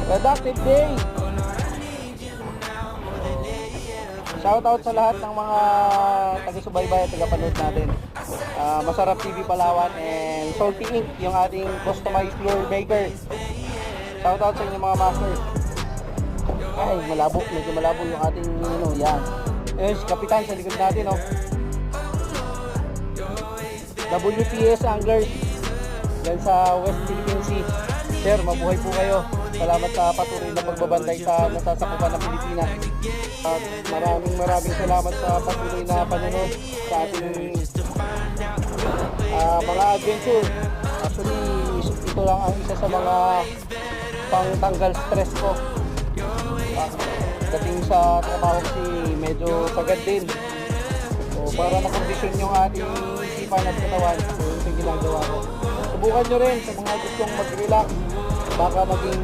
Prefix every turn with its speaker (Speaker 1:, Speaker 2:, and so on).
Speaker 1: Productive day! Shoutout sa lahat ng mga taga-subaybay at taga-panood natin. Masarap TV Palawan and Salty Inc. yung ating customized lure maker. Shoutout sa inyo mga master. Ay, malabo. Medyo malabo yung ating yan. Ayun, si Kapitan sa likod natin, no? WPS Anglers dyan sa West Philippine Sea. Sir, mabuhay po kayo. Salamat sa patuloy na pagbabantay sa nasasakupan ng Pilipinas. At maraming salamat sa patuloy na panonood sa ating mga adventure. Actually, ito lang ang isa sa mga pangtanggal stress ko. Dating sa trabaho kasi medyo pagod din. So, para makondisyon yung ating isipan at katawan, so, ito yung ginagawa ko. Subukan nyo rin sa mga gustong mag-relax. Baka maging